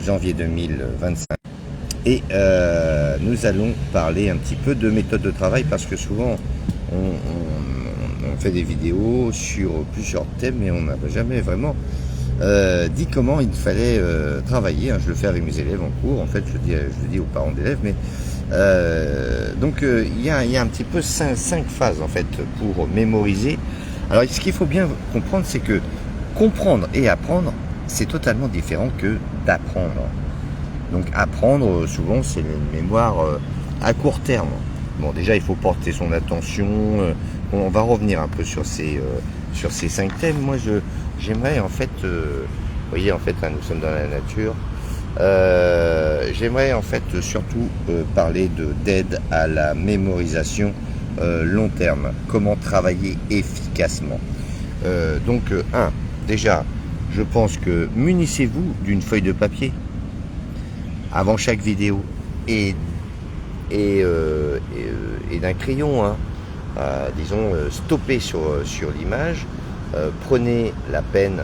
janvier 2025. Et nous allons parler un petit peu de méthode de travail parce que souvent on fait des vidéos sur plusieurs thèmes mais on n'a jamais vraiment dit comment il fallait travailler. Je le fais avec mes élèves en cours, en fait je le dis aux parents d'élèves, mais donc il y a un petit peu cinq phases en fait pour mémoriser. Alors ce qu'il faut bien comprendre, c'est que comprendre et apprendre, c'est totalement différent que d'apprendre. Donc apprendre, souvent, c'est une mémoire à court terme. Bon, déjà, il faut porter son attention. On va revenir un peu sur ces 5 thèmes. Moi, j'aimerais, en fait, vous voyez, en fait, nous sommes dans la nature. J'aimerais, en fait, surtout parler d'aide à la mémorisation long terme. Comment travailler efficacement. Déjà, je pense que munissez-vous d'une feuille de papier avant chaque vidéo et d'un crayon, disons, stoppez sur l'image, prenez la peine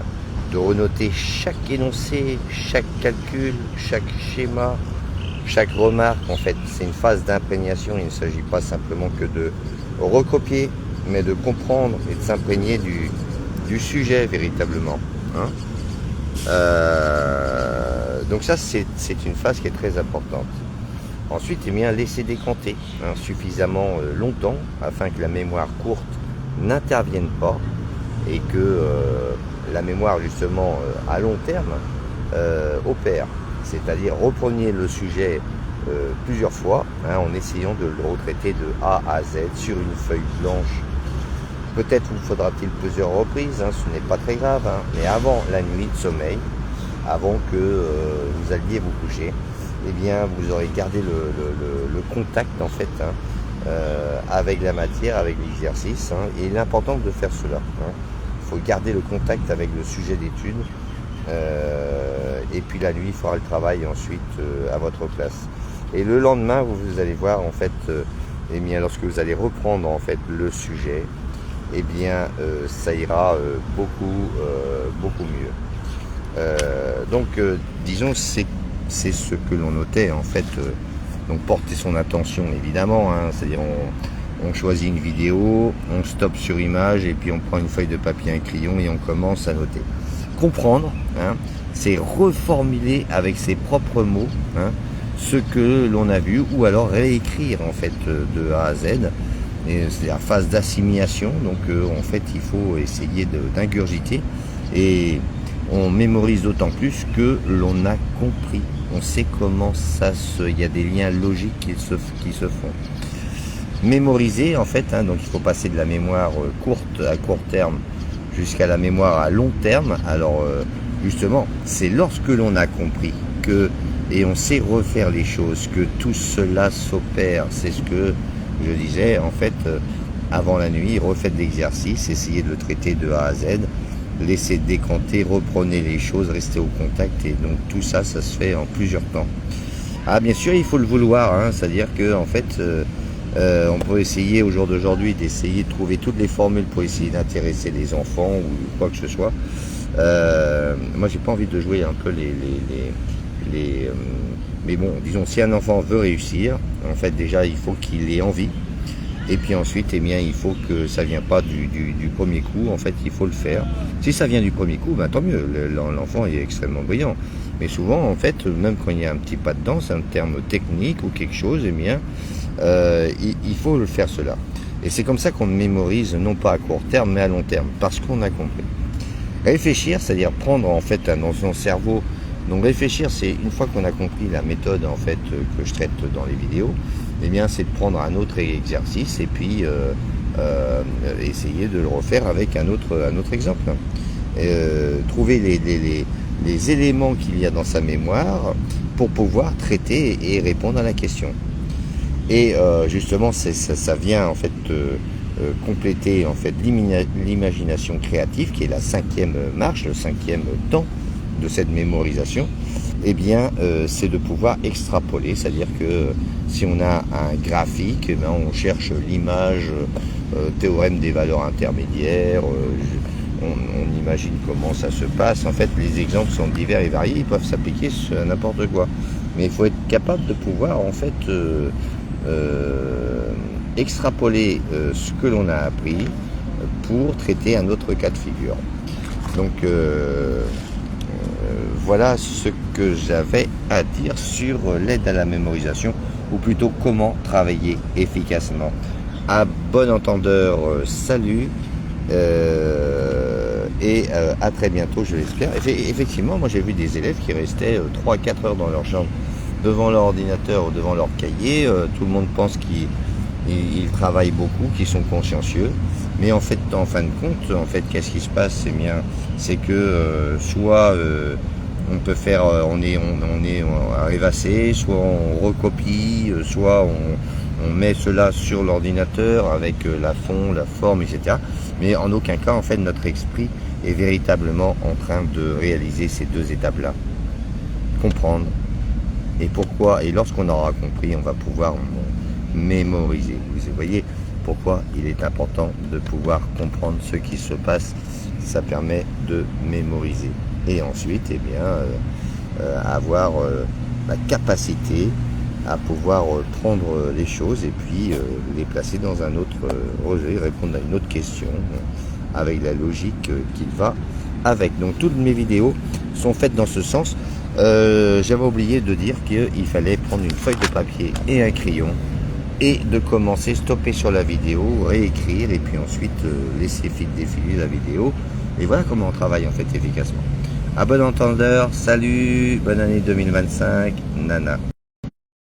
de renoter chaque énoncé, chaque calcul, chaque schéma, chaque remarque. En fait, c'est une phase d'imprégnation, il ne s'agit pas simplement que de recopier, mais de comprendre et de s'imprégner du sujet véritablement. Donc ça, c'est une phase qui est très importante. Ensuite, laissez décanter suffisamment longtemps afin que la mémoire courte n'intervienne pas et que la mémoire justement à long terme opère. C'est-à-dire reprenez le sujet plusieurs fois en essayant de le retraiter de A à Z sur une feuille blanche. Peut-être vous faudra-t-il plusieurs reprises, ce n'est pas très grave, mais avant la nuit de sommeil, avant que vous alliez vous coucher, eh bien vous aurez gardé le contact en fait avec la matière, avec l'exercice, et il est important de faire cela. Il faut garder le contact avec le sujet d'étude, et puis la nuit il fera le travail ensuite à votre place. Et le lendemain vous allez voir en fait, lorsque vous allez reprendre en fait le sujet, ça ira beaucoup mieux. Disons, c'est ce que l'on notait en fait. Donc porter son attention évidemment, c'est-à-dire on choisit une vidéo, on stoppe sur image et puis on prend une feuille de papier, un crayon et on commence à noter. Comprendre, c'est reformuler avec ses propres mots ce que l'on a vu, ou alors réécrire en fait de A à Z. C'est la phase d'assimilation, donc en fait il faut essayer d'ingurgiter et on mémorise d'autant plus que l'on a compris, on sait comment il y a des liens logiques qui se font. Mémoriser en fait, donc il faut passer de la mémoire courte à court terme jusqu'à la mémoire à long terme. Alors justement, c'est lorsque l'on a compris et on sait refaire les choses, que tout cela s'opère. C'est ce que je disais, en fait, avant la nuit, refaites l'exercice, essayez de le traiter de A à Z, laissez décanter, reprenez les choses, restez au contact, et donc tout ça, ça se fait en plusieurs temps. Bien sûr, il faut le vouloir, c'est-à-dire que en fait, on peut essayer au jour d'aujourd'hui d'essayer de trouver toutes les formules pour essayer d'intéresser les enfants ou quoi que ce soit. Moi, j'ai pas envie de jouer un peu mais bon, disons, si un enfant veut réussir, en fait, déjà, il faut qu'il ait envie. Et puis ensuite, il faut que ça ne vienne pas du premier coup. En fait, il faut le faire. Si ça vient du premier coup, tant mieux. L'enfant est extrêmement brillant. Mais souvent, en fait, même quand il y a un petit pas dedans, c'est un terme technique ou quelque chose, il faut le faire cela. Et c'est comme ça qu'on mémorise, non pas à court terme, mais à long terme, parce qu'on a compris. Réfléchir, c'est-à-dire prendre en fait dans son cerveau. Donc réfléchir, c'est une fois qu'on a compris la méthode en fait que je traite dans les vidéos, c'est de prendre un autre exercice et puis essayer de le refaire avec un autre exemple. Trouver les éléments qu'il y a dans sa mémoire pour pouvoir traiter et répondre à la question. Et justement, ça vient en fait compléter en fait l'imagination créative, qui est la 5e marche, le 5e temps de cette mémorisation. C'est de pouvoir extrapoler, c'est-à-dire que si on a un graphique, on cherche l'image, théorème des valeurs intermédiaires, on imagine comment ça se passe. En fait, les exemples sont divers et variés, ils peuvent s'appliquer à n'importe quoi. Mais il faut être capable de pouvoir en fait extrapoler ce que l'on a appris pour traiter un autre cas de figure. Donc voilà ce que j'avais à dire sur l'aide à la mémorisation, ou plutôt comment travailler efficacement. À bon entendeur, salut et à très bientôt, je l'espère. Effectivement, moi j'ai vu des élèves qui restaient 3-4 heures dans leur chambre devant leur ordinateur ou devant leur cahier. Tout le monde pense qu'ils travaillent beaucoup, qu'ils sont consciencieux. Mais en fait, en fin de compte, en fait, qu'est-ce qui se passe? C'est que soit on peut faire, on est à rêvasser, soit on recopie, soit on met cela sur l'ordinateur avec la forme, etc. Mais en aucun cas, en fait, notre esprit est véritablement en train de réaliser ces deux étapes-là. Comprendre. Et pourquoi? Et lorsqu'on aura compris, on va pouvoir mémoriser. Vous voyez pourquoi il est important de pouvoir comprendre ce qui se passe. Ça permet de mémoriser. Et ensuite, eh bien, avoir la capacité à pouvoir prendre les choses et puis les placer dans un autre rejet, répondre à une autre question avec la logique qui va avec. Donc toutes mes vidéos sont faites dans ce sens. J'avais oublié de dire qu'il fallait prendre une feuille de papier et un crayon et de commencer, stopper sur la vidéo, réécrire et puis ensuite laisser défiler la vidéo. Et voilà comment on travaille en fait efficacement. À bon entendeur, salut, bonne année 2025, nana.